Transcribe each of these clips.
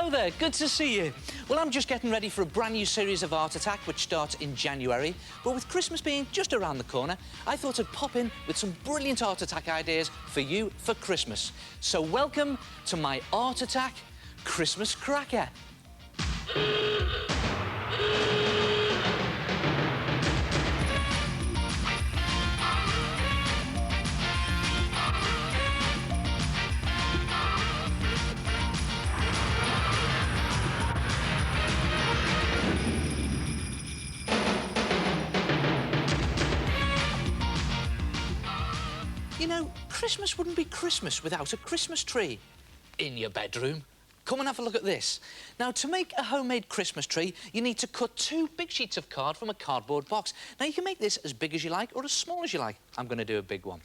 Hello there, good to see you. Well, I'm just getting ready for a brand new series of Art Attack, which starts in January. But with Christmas being just around the corner, I thought I'd pop in with some brilliant Art Attack ideas for you for Christmas. So welcome to my Art Attack Christmas Cracker. You know, Christmas wouldn't be Christmas without a Christmas tree in your bedroom. Come and have a look at this. Now, to make a homemade Christmas tree, you need to cut 2 big sheets of card from a cardboard box. Now, you can make this as big as you like or as small as you like. I'm going to do a big one.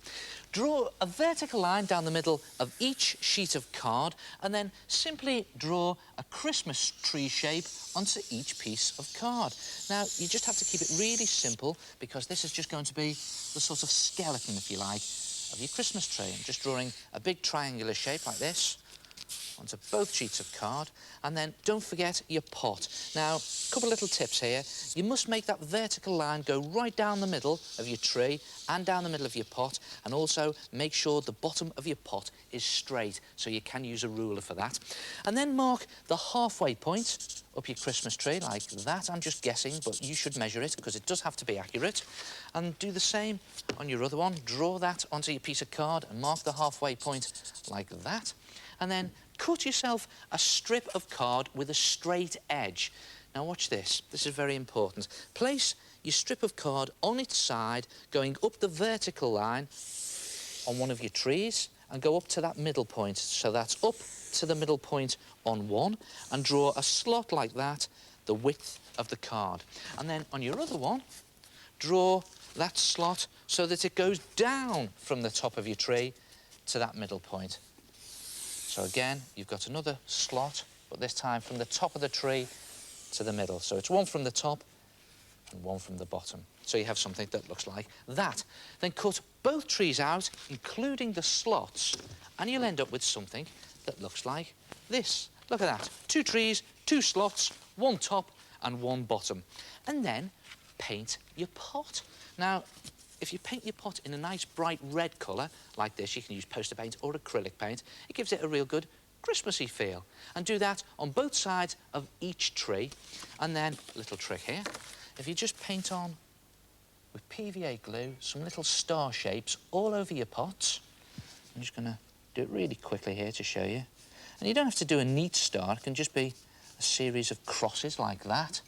Draw a vertical line down the middle of each sheet of card and then simply draw a Christmas tree shape onto each piece of card. Now, you just have to keep it really simple because this is just going to be the sort of skeleton, if you like, of your Christmas tree. I'm just drawing a big triangular shape like this onto both sheets of card, and then don't forget your pot. Now, a couple of little tips here. You must make that vertical line go right down the middle of your tree and down the middle of your pot, and also make sure the bottom of your pot is straight, so you can use a ruler for that. And then mark the halfway point up your Christmas tree like that. I'm just guessing, but you should measure it because it does have to be accurate. And do the same on your other one. Draw that onto your piece of card and mark the halfway point like that. And then cut yourself a strip of card with a straight edge. Now watch this. This is very important. Place your strip of card on its side, going up the vertical line on one of your trees, and go up to that middle point. So that's up to the middle point on one, and draw a slot like that, the width of the card. And then on your other one, draw that slot so that it goes down from the top of your tree to that middle point. So again, you've got another slot, but this time from the top of the tree to the middle. So it's one from the top and one from the bottom. So you have something that looks like that. Then cut both trees out, including the slots, and you'll end up with something that looks like this. Look at that. 2 trees, 2 slots, 1 top and 1 bottom. And then paint your pot. Now, if you paint your pot in a nice bright red colour, like this, you can use poster paint or acrylic paint, it gives it a real good Christmassy feel. And do that on both sides of each tree. And then, a little trick here, if you just paint on with PVA glue some little star shapes all over your pots. I'm just going to do it really quickly here to show you. And you don't have to do a neat star, it can just be a series of crosses like that.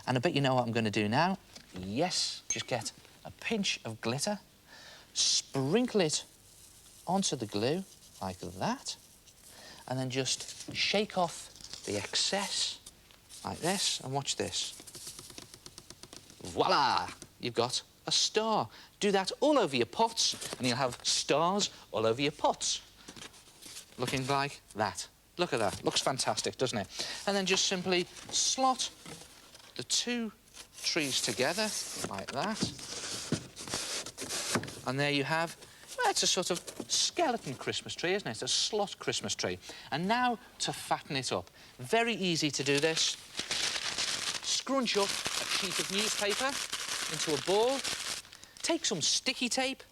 And I bet you know what I'm going to do now. Yes, just get a pinch of glitter, sprinkle it onto the glue like that, and then just shake off the excess like this, and watch this. Voila! You've got a star. Do that all over your pots, and you'll have stars all over your pots. Looking like that. Look at that. Looks fantastic, doesn't it? And then just simply slot the 2 trees together like that. And there you have, well, it's a sort of skeleton Christmas tree, isn't it? A slot Christmas tree. And now to fatten it up. Very easy to do this. Scrunch up a sheet of newspaper into a ball. Take some sticky tape,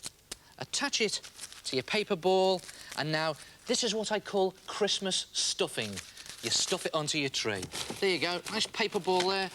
attach it to your paper ball, and now this is what I call Christmas stuffing. You stuff it onto your tree. There you go, nice paper ball there.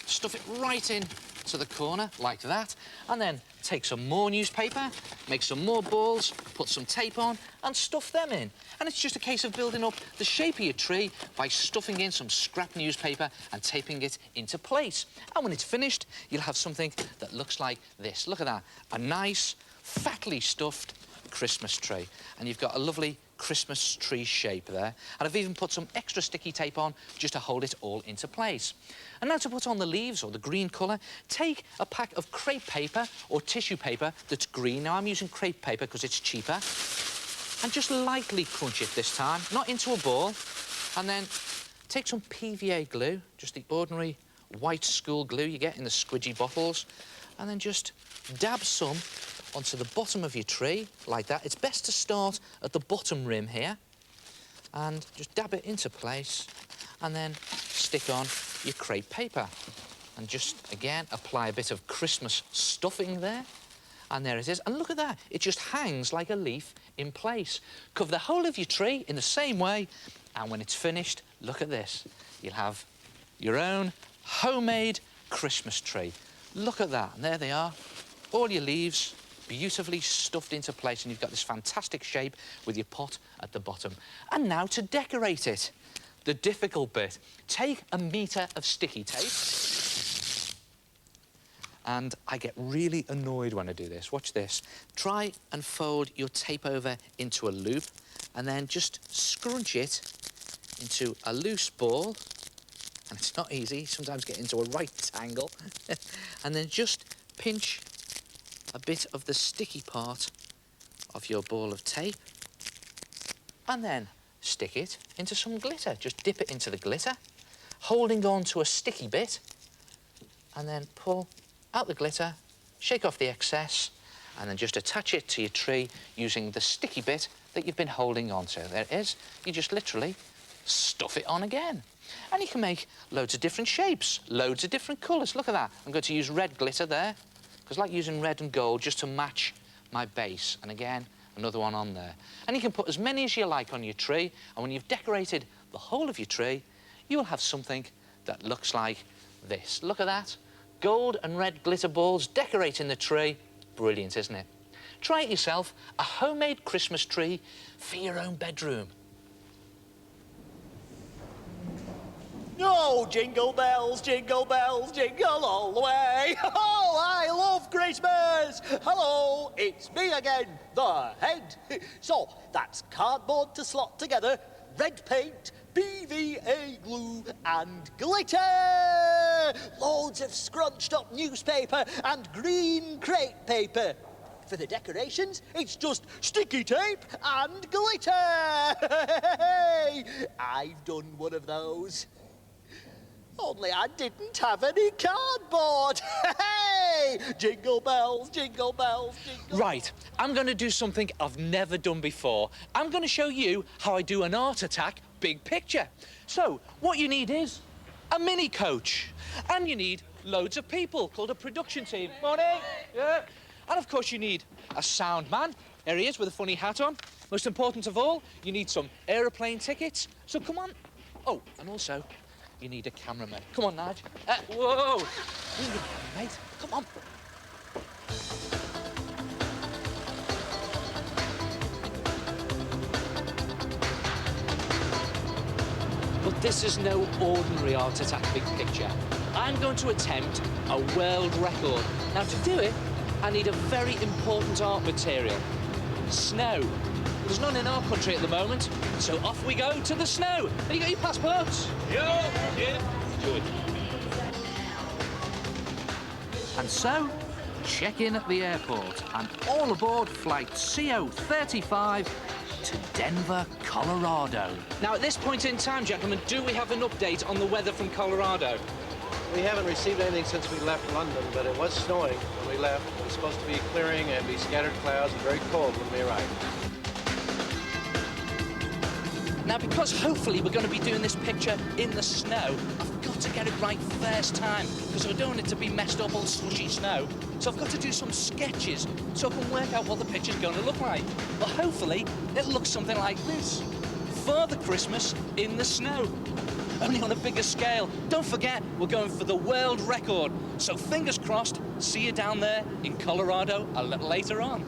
Stuff it right in to the corner, like that. And then take some more newspaper, make some more balls, put some tape on, and stuff them in. And it's just a case of building up the shape of your tree by stuffing in some scrap newspaper and taping it into place. And when it's finished, you'll have something that looks like this. Look at that, a nice, fatly stuffed Christmas tree. And you've got a lovely Christmas tree shape there. And I've even put some extra sticky tape on just to hold it all into place. And now to put on the leaves or the green colour, take a pack of crepe paper or tissue paper that's green. Now I'm using crepe paper because it's cheaper. And just lightly crunch it this time, not into a ball. And then take some PVA glue, just the ordinary white school glue you get in the squidgy bottles, and then just dab some onto the bottom of your tree, like that. It's best to start at the bottom rim here and just dab it into place and then stick on your crepe paper. And just, again, apply a bit of Christmas stuffing there. And there it is. And look at that. It just hangs like a leaf in place. Cover the whole of your tree in the same way. And when it's finished, look at this. You'll have your own homemade Christmas tree. Look at that. And there they are. All your leaves beautifully stuffed into place. And you've got this fantastic shape with your pot at the bottom. And now to decorate it. The difficult bit. Take a metre of sticky tape. And I get really annoyed when I do this. Watch this. Try and fold your tape over into a loop and then just scrunch it into a loose ball. And it's not easy. Sometimes get into a right angle. And then just pinch a bit of the sticky part of your ball of tape. And then stick it into some glitter. Just dip it into the glitter, holding on to a sticky bit, and then pull out the glitter, shake off the excess, and then just attach it to your tree using the sticky bit that you've been holding on to. There it is. You just literally stuff it on again. And you can make loads of different shapes, loads of different colours. Look at that. I'm going to use red glitter there, because I like using red and gold just to match my base. And again, another one on there. And you can put as many as you like on your tree, and when you've decorated the whole of your tree, you will have something that looks like this. Look at that. Gold and red glitter balls decorating the tree. Brilliant, isn't it? Try it yourself, a homemade Christmas tree for your own bedroom. Oh, jingle bells, jingle all the way. Oh, I love Christmas. Hello, it's me again, the head. So, that's cardboard to slot together, red paint, PVA glue and glitter! Loads of scrunched up newspaper and green crepe paper. For the decorations, it's just sticky tape and glitter! I've done one of those. Only I didn't have any cardboard. Hey! Jingle bells, jingle bells, jingle... Right, I'm going to do something I've never done before. I'm going to show you how I do an art attack big picture. So, what you need is a mini coach. And you need loads of people called a production team. Morning! Yeah. And of course you need a sound man. There he is with a funny hat on. Most important of all, you need some aeroplane tickets. So come on. Oh, and also, you need a cameraman. Come on, Nige. Whoa! Mate, come on. But this is no ordinary art attack big picture. I'm going to attempt a world record. Now, to do it, I need a very important art material. Snow. There's none in our country at the moment, so off we go to the snow. Have you got your passports? Yeah. Good. And so, check in at the airport and all aboard flight CO35 to Denver, Colorado. Now, at this point in time, gentlemen, do we have an update on the weather from Colorado? We haven't received anything since we left London, but it was snowing when we left. It was supposed to be clearing and be scattered clouds and very cold when we arrived. Now, because hopefully we're going to be doing this picture in the snow, I've got to get it right first time, because I don't want it to be messed up all slushy snow. So I've got to do some sketches so I can work out what the picture's going to look like. Well, hopefully it looks something like this. Father Christmas in the snow. Only on a bigger scale. Don't forget, we're going for the world record. So fingers crossed, see you down there in Colorado a little later on.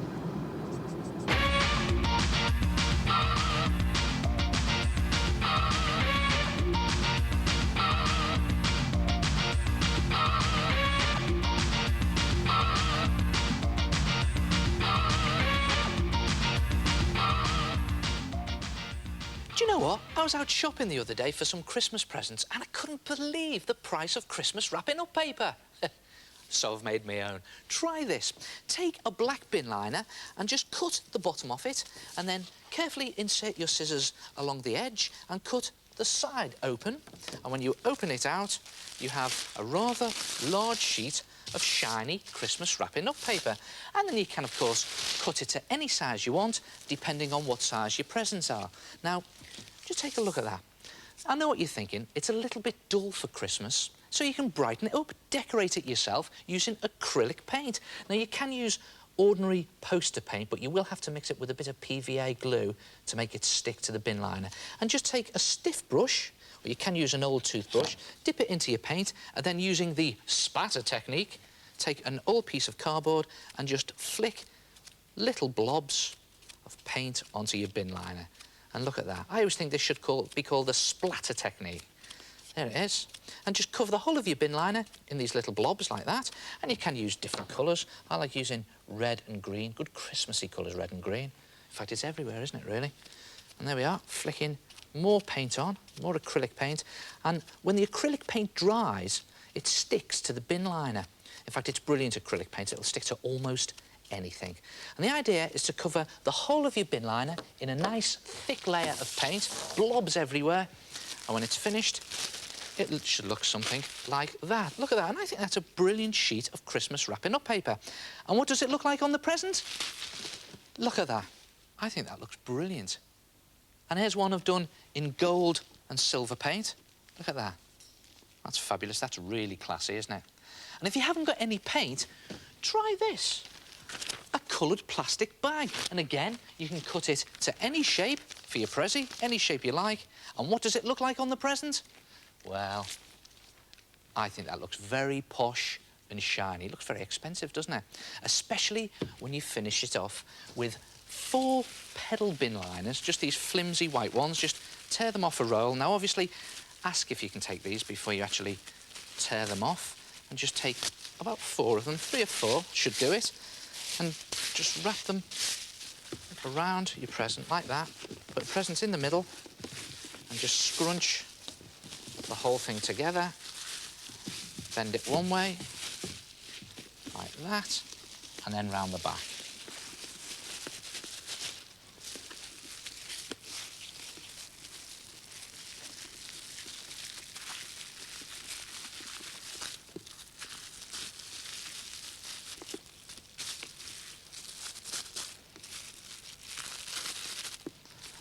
Do you know what? I was out shopping the other day for some Christmas presents and I couldn't believe the price of Christmas wrapping up paper. So I've made my own. Try this. Take a black bin liner and just cut the bottom off it and then carefully insert your scissors along the edge and cut the side open. And when you open it out, you have a rather large sheet of shiny Christmas wrapping up paper. And then you can, of course, cut it to any size you want, depending on what size your presents are. Now, just take a look at that. I know what you're thinking. It's a little bit dull for Christmas, so you can brighten it up, decorate it yourself using acrylic paint. Now, you can use ordinary poster paint, but you will have to mix it with a bit of PVA glue to make it stick to the bin liner. And just take a stiff brush, or you can use an old toothbrush, dip it into your paint, and then using the spatter technique, take an old piece of cardboard and just flick little blobs of paint onto your bin liner. And look at that. I always think this should be called the splatter technique. There it is. And just cover the whole of your bin liner in these little blobs like that. And you can use different colours. I like using red and green. Good Christmassy colours, red and green. In fact, it's everywhere, isn't it, really? And there we are, flicking more paint on, more acrylic paint. And when the acrylic paint dries, it sticks to the bin liner. In fact, it's brilliant acrylic paint. It'll stick to almost anything. And the idea is to cover the whole of your bin liner in a nice thick layer of paint, blobs everywhere. And when it's finished, it should look something like that. Look at that. And I think that's a brilliant sheet of Christmas wrapping up paper. And what does it look like on the present? Look at that. I think that looks brilliant. And here's one I've done in gold and silver paint. Look at that. That's fabulous. That's really classy, isn't it? And if you haven't got any paint, try this. A coloured plastic bag. And again, you can cut it to any shape for your prezi, any shape you like. And what does it look like on the present? Well, I think that looks very posh and shiny. It looks very expensive, doesn't it? Especially when you finish it off with 4 pedal bin liners, just these flimsy white ones. Just tear them off a roll. Now, obviously, ask if you can take these before you actually tear them off. And just take about 4 of them, 3 or 4 should do it. And just wrap them around your present like that. Put the presents in the middle and just scrunch the whole thing together. Bend it one way, like that, and then round the back.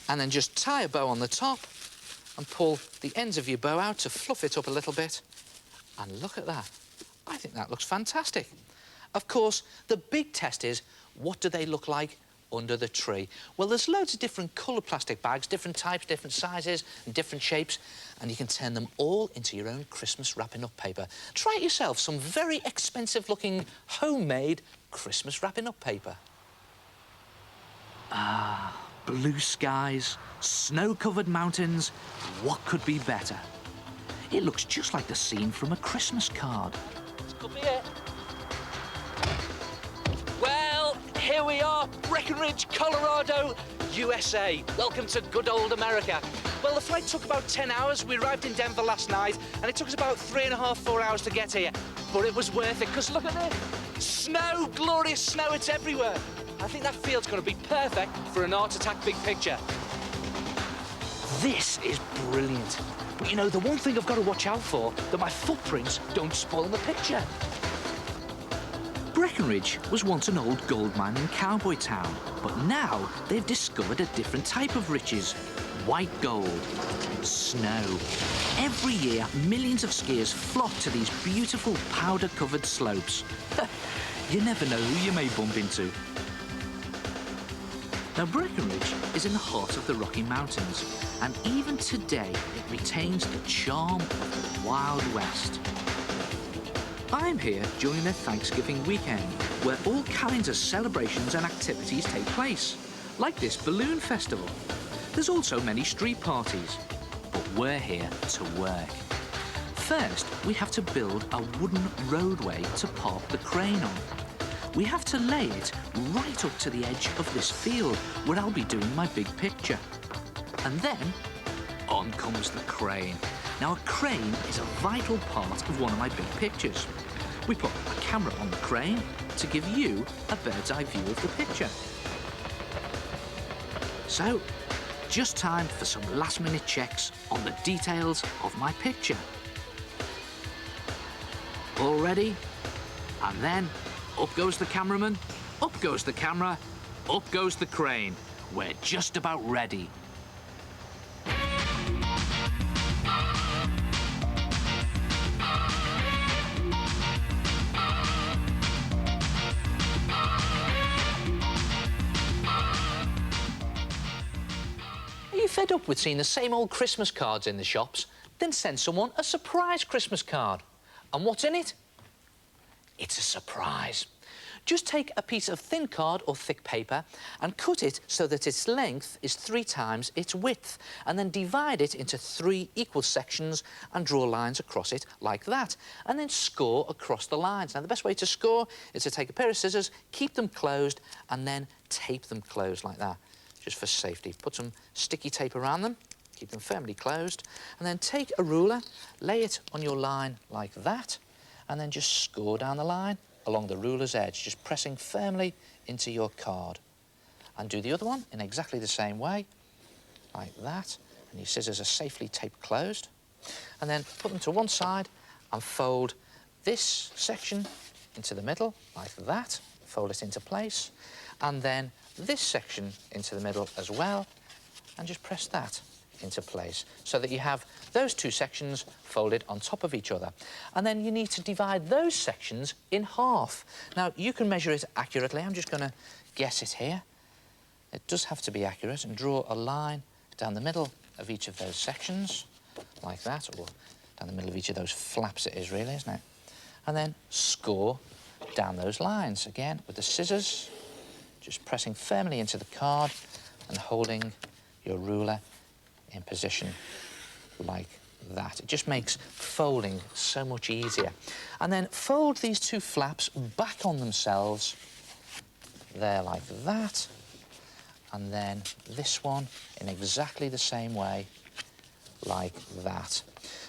And then just tie a bow on the top and pull the ends of your bow out to fluff it up a little bit. And look at that. I think that looks fantastic. Of course, the big test is, what do they look like under the tree? Well, there's loads of different coloured plastic bags, different types, different sizes and different shapes, and you can turn them all into your own Christmas wrapping up paper. Try it yourself, some very expensive looking homemade Christmas wrapping up paper. Ah. Blue skies, snow-covered mountains, what could be better? It looks just like the scene from a Christmas card. This could be it. Well, here we are, Breckenridge, Colorado, USA. Welcome to good old America. Well, the flight took about 10 hours. We arrived in Denver last night, and it took us about 3.5, 4 hours to get here. But it was worth it, because look at this. Snow, glorious snow, it's everywhere. I think that field's going to be perfect for an Art Attack Big Picture. This is brilliant. But you know, the one thing I've got to watch out for, that my footprints don't spoil the picture. Breckenridge was once an old gold mining cowboy town, but now they've discovered a different type of riches. White gold. Snow. Every year, millions of skiers flock to these beautiful powder-covered slopes. You never know who you may bump into. Now, Breckenridge is in the heart of the Rocky Mountains, and even today it retains the charm of the Wild West. I'm here during their Thanksgiving weekend, where all kinds of celebrations and activities take place, like this balloon festival. There's also many street parties, but we're here to work. First, we have to build a wooden roadway to park the crane on. We have to lay it right up to the edge of this field where I'll be doing my big picture. And then, on comes the crane. Now, a crane is a vital part of one of my big pictures. We put a camera on the crane to give you a bird's eye view of the picture. So, just time for some last-minute checks on the details of my picture. All ready? And then up goes the cameraman, up goes the camera, up goes the crane. We're just about ready. Are you fed up with seeing the same old Christmas cards in the shops? Then send someone a surprise Christmas card. And what's in it? It's a surprise. Just take a piece of thin card or thick paper and cut it so that its length is 3 times its width, and then divide it into 3 equal sections and draw lines across it like that, and then score across the lines. Now, the best way to score is to take a pair of scissors, keep them closed, and then tape them closed like that, just for safety. Put some sticky tape around them, keep them firmly closed, and then take a ruler, lay it on your line like that, and then just score down the line along the ruler's edge, just pressing firmly into your card. And do the other one in exactly the same way, like that, and your scissors are safely taped closed. And then put them to one side and fold this section into the middle, like that, fold it into place, and then this section into the middle as well, and just press that into place so that you have those 2 sections folded on top of each other. And then you need to divide those sections in half. Now, you can measure it accurately. I'm just going to guess it here. It does have to be accurate, and draw a line down the middle of each of those sections, like that, or down the middle of each of those flaps it is really, isn't it? And then score down those lines, again, with the scissors, just pressing firmly into the card and holding your ruler in position like that. It just makes folding so much easier. And then fold these 2 flaps back on themselves, there like that, and then this one in exactly the same way, like that.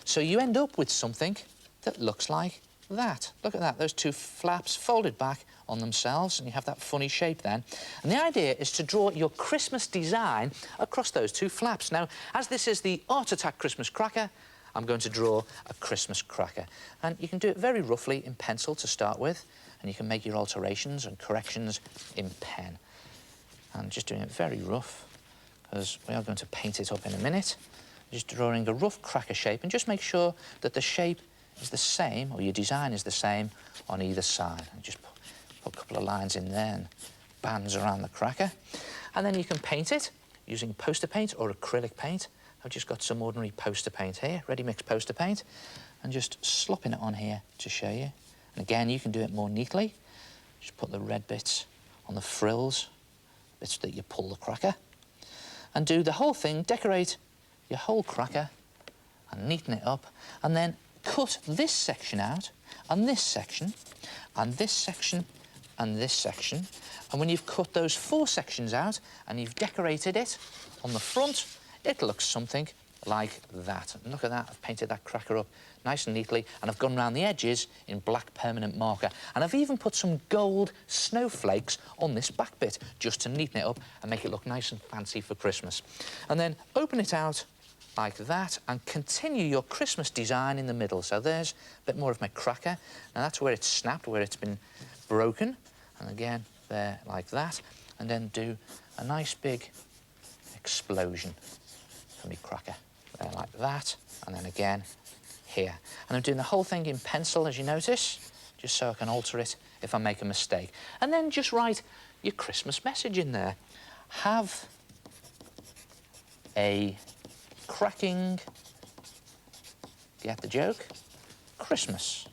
So you end up with something that looks like that. Look at that, those 2 flaps folded back on themselves, and you have that funny shape then. And the idea is to draw your Christmas design across those 2 flaps. Now, as this is the Art Attack Christmas cracker, I'm going to draw a Christmas cracker. And you can do it very roughly in pencil to start with, and you can make your alterations and corrections in pen. And just doing it very rough, because we are going to paint it up in a minute. Just drawing a rough cracker shape, and just make sure that the shape is the same, or your design is the same on either side. And just put a couple of lines in there and bands around the cracker. And then you can paint it using poster paint or acrylic paint. I've just got some ordinary poster paint here, ready-mix poster paint, and just slopping it on here to show you. And again, you can do it more neatly. Just put the red bits on the frills, bits that you pull the cracker, and do the whole thing, decorate your whole cracker and neaten it up, and then cut this section out, and this section, and this section, and this section. And when you've cut those 4 sections out and you've decorated it on the front, it looks something like that. And look at that, I've painted that cracker up nice and neatly, and I've gone around the edges in black permanent marker. And I've even put some gold snowflakes on this back bit just to neaten it up and make it look nice and fancy for Christmas. And then open it out like that, and continue your Christmas design in the middle. So there's a bit more of my cracker. Now that's where it's snapped, where it's been broken. And again, there like that. And then do a nice big explosion for my cracker. There like that. And then again, here. And I'm doing the whole thing in pencil, as you notice, just so I can alter it if I make a mistake. And then just write your Christmas message in there. Have a cracking, get the joke, Christmas.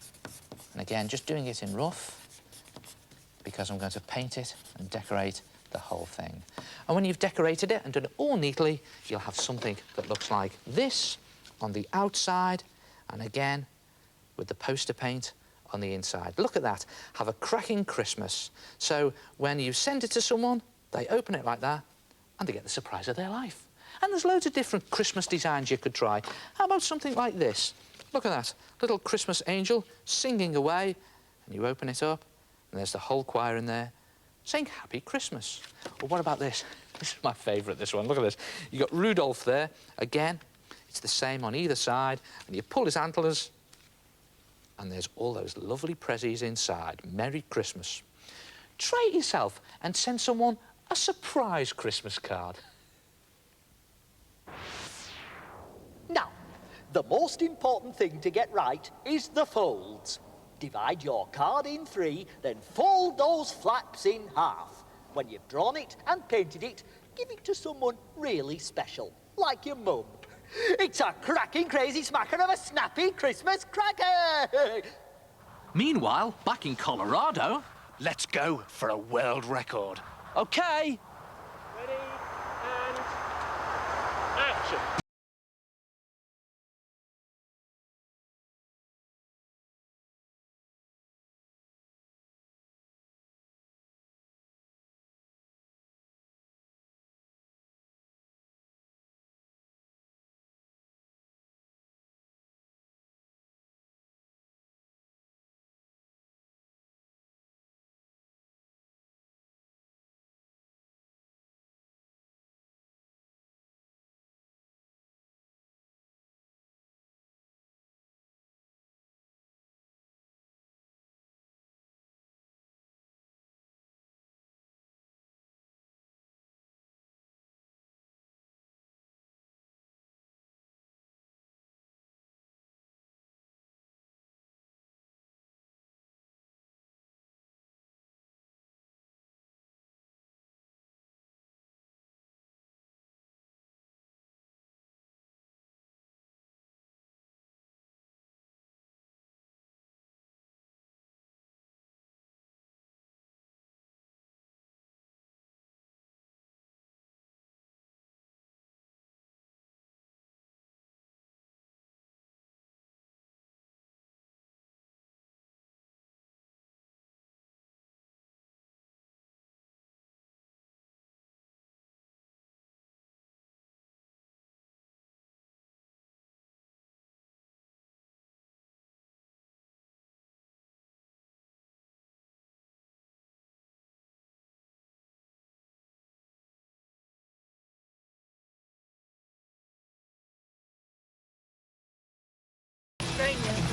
And again, just doing it in rough, because I'm going to paint it and decorate the whole thing. And when you've decorated it and done it all neatly, you'll have something that looks like this on the outside, and again, with the poster paint on the inside. Look at that, have a cracking Christmas. So when you send it to someone, they open it like that, and they get the surprise of their life. And there's loads of different Christmas designs you could try. How about something like this? Look at that, little Christmas angel singing away, and you open it up, and there's the whole choir in there saying Happy Christmas. Or what about this? This is my favourite, this one. Look at this. You've got Rudolph there. Again, it's the same on either side, and you pull his antlers, And there's all those lovely prezzies inside. Merry Christmas. Try it yourself and send someone a surprise Christmas card. Now, the most important thing to get right is the folds. Divide your card in 3, then fold those flaps in half. When you've drawn it and painted it, give it to someone really special, like your mum. It's a cracking crazy smacker of a snappy Christmas cracker! Meanwhile, back in Colorado, let's go for a world record. OK? Ready, and action.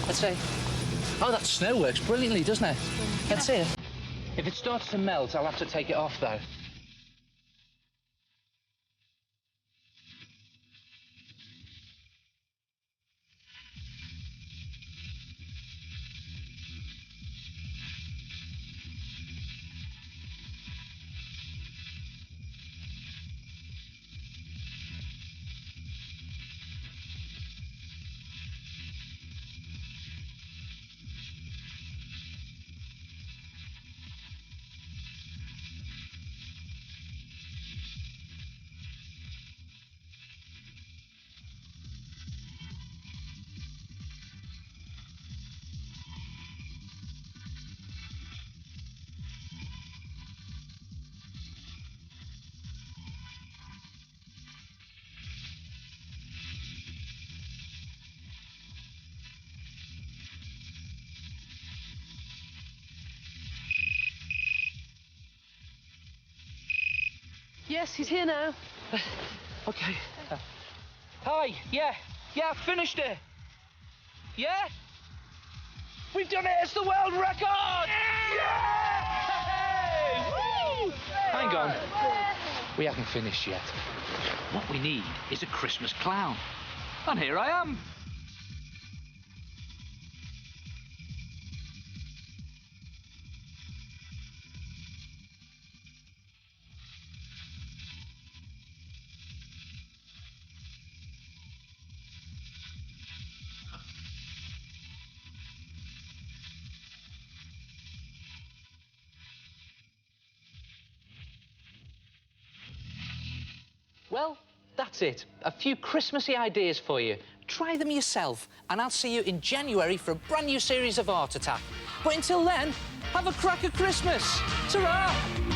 Let's see. Oh, that snow works brilliantly, doesn't it? Let's see it. If it starts to melt, I'll have to take it off, though. Yes, he's here now. OK. Hi, yeah, I finished it. Yeah? We've done it, it's the world record! Yeah! Woo! Hang on. We haven't finished yet. What we need is a Christmas clown. And here I am. Well, that's it. A few Christmassy ideas for you. Try them yourself, and I'll see you in January for a brand new series of Art Attack. But until then, have a cracker Christmas. Ta-ra!